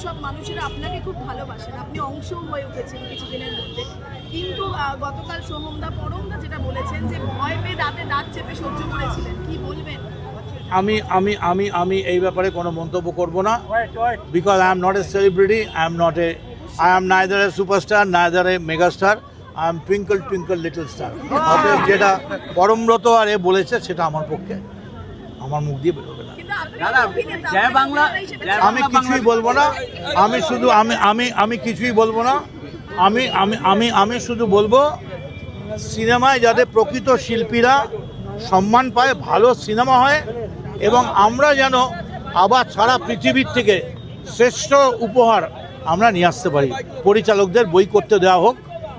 সব মানুষেরা আপনাকে খুব ভালোবাসেন, আপনি অংশ হয়ে উঠেছেন কিছুদিনের মধ্যে, কিন্তু গতকাল সোহমদা পরমদা যেটা বলেছেন যে ভয় পেয়ে দাঁতে দাঁত চেপে সহ্য করেছিলেন, কি বলবেন? আমি আমি আমি আমি এই ব্যাপারে কোনো মন্তব্য করব না, because I am not a celebrity, I am neither A superstar, neither A megastar, I am twinkle twinkle little star. অতএব যেটা পরমব্রত আর এ বলেছে সেটা আমার পক্ষে, আমার মুখ দিয়ে বেরোবে না। আমি কিছুই বলবো না, আমি শুধু আমি কিছুই বলবো না, আমি আমি আমি আমি শুধু বলবো সিনেমায় যাতে প্রকৃত শিল্পীরা সম্মান পায়, ভালো সিনেমা হয়, এবং আমরা যেন আবার সারা পৃথিবীর থেকে শ্রেষ্ঠ উপহার আমরা নিয়ে আসতে পারি। পরিচালকদের বই করতে দেওয়া হোক,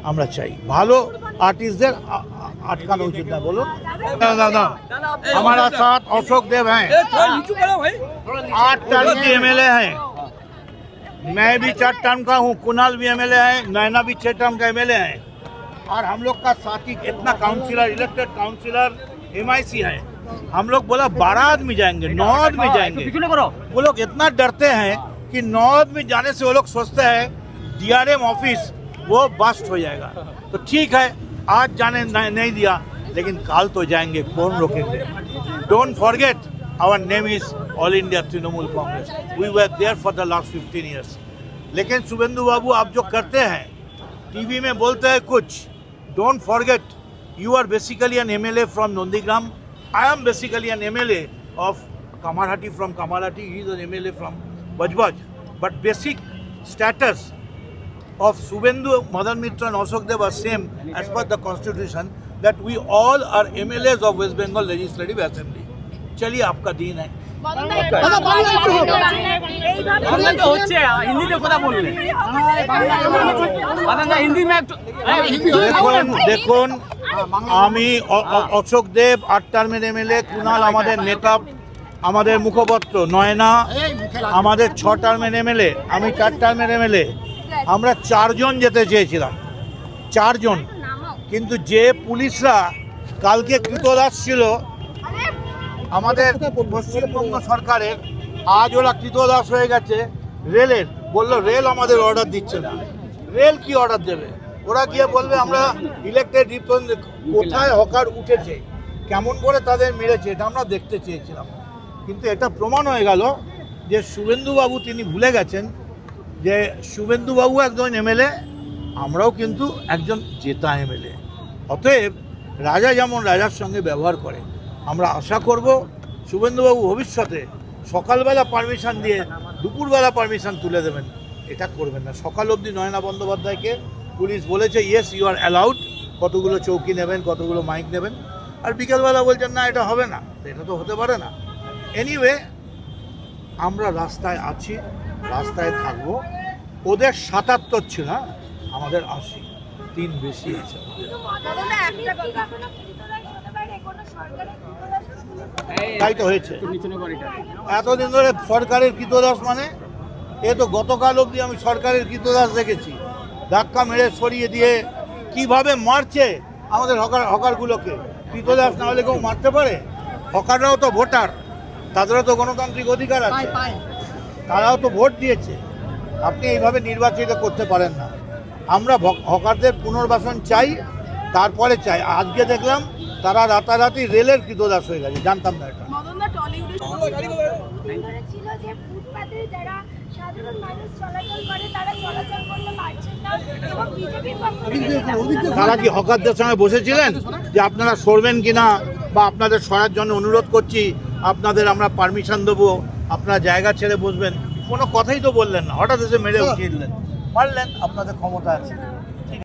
আমরা চাই। ভালো আর্টিস্টদের আটকানো উচিত না। বলুন দাদা, हमारा साथ अशोक देव हैं, 8 टर्म के एमएलए हैं, मैं भी 4 टर्म का हूँ, कुणाल भी एमएलए है, नैना भी 6 टर्म का एमएलए है, और हम लोग का साथी इतना काउंसिलर, इलेक्टेड काउंसिलर एमआईसी है। हम लोग बोला 12 आदमी जाएंगे, 9 आदमी जाएंगे। वो लोग इतना डरते हैं कि 9 आदमी जाने से वो लोग सोचते हैं डीआरएम ऑफिस वो बस्ट हो जाएगा। तो ठीक है, आज जाने नहीं दिया, लेकिन काल तो जाएंगे, कौन रोकेंगे। Don't forget our name is All India Trinamool Congress, we were there for the last 15 years. लेकिन शुभेंदु बाबू आप जो करते हैं, टीवी में बोलते हैं कुछ, don't forget you are basically an MLA from Nondigram. I am basically an MLA of Kamarhati from Kamarhati. He is an MLA from Bajbaj. But basic status of Subhendu, Madan Mitra and Ashok Dev are same as per the constitution, that we all are MLAs of West Bengal Legislative Assembly. चलिए आपका दिन है। দেখুন আমি অশোক দেব 8 টার্মের MLA, Kunal আমাদের নেতা, আমাদের মুখপত্র, নয়না আমাদের 6 টার্মের এমএলএ, আমি 4 টার্মের এমএলএ। আমরা 4 জন যেতে চেয়েছিলাম, 4 জন, কিন্তু যে পুলিশরা কালকে কৃতদাস ছিল আমাদের পশ্চিমবঙ্গ সরকারের, আজ ওরা কৃতদাস হয়ে গেছে রেলের। বললো রেল আমাদের অর্ডার দিচ্ছে না। রেল কি অর্ডার দেবে? ওরা গিয়ে বলবে আমরা ইলেক্টেড রিপ্রেজেন্টেটিভ। কোথায় হকার উঠেছে, কেমন করে তাদের মেরেছে, এটা আমরা দেখতে চেয়েছিলাম। কিন্তু এটা প্রমাণ হয়ে গেল যে শুভেন্দুবাবু তিনি ভুলে গেছেন যে শুভেন্দুবাবু একজন এমএলএ, আমরাও কিন্তু একজন জেতা এমএলএ। অতএব রাজা যেমন রাজার সঙ্গে ব্যবহার করে, আমরা আশা করব শুভেন্দুবাবু ভবিষ্যতে সকালবেলা পারমিশন দিয়ে দুপুরবেলা পারমিশন তুলে দেবেন। এটা করবেন না। সকাল অবধি নয়না বন্দ্যোপাধ্যায়কে পুলিশ বলেছে ইয়েস ইউ আর অ্যালাউড, কতগুলো চৌকি নেবেন, কতগুলো মাইক নেবেন, আর বিকেলবেলা বলছেন না এটা হবে না। এটা তো হতে পারে না। এনিওয়ে, আমরা রাস্তায় আছি, রাস্তায় থাকবো। ওদের 77 ছিল, আমাদের 80, 3 বেশি আছে। তাই তো হয়েছে এতদিন ধরে সরকারের কৃতদাস। মানে এ তো গতকাল অবধি আমি সরকারের কৃতদাস দেখেছি। ধাক্কা মেরে সরিয়ে দিয়ে কিভাবে মারছে আমাদের হকারগুলোকে। কৃতদাস না হলে কেউ মারতে পারে? হকাররাও তো ভোটার, তাদেরও তো গণতান্ত্রিক অধিকার আছে, তারাও তো ভোট দিয়েছে। আপনি এইভাবে নির্বাচিত করতে পারেন না। আমরা হকারদের পুনর্বাসন চাই, তারপরে চাই। আজকে দেখলাম তারা রাতারাতি রেলের কৃতদাস হয়ে গেছে, জানতাম না এটা। তারা কি হকারদের সঙ্গে বসেছিলেন যে আপনারা সরবেন কিনা, বা আপনাদের সরার জন্য অনুরোধ করছি, আপনাদের আমরা পারমিশন দেবো, আপনারা জায়গা ছেড়ে বসবেন? কোনো কথাই তো বললেন না, হঠাৎ এসে মেরে উঠিয়ে দিলেন, মারলেন। আপনাদের ক্ষমতা আছে।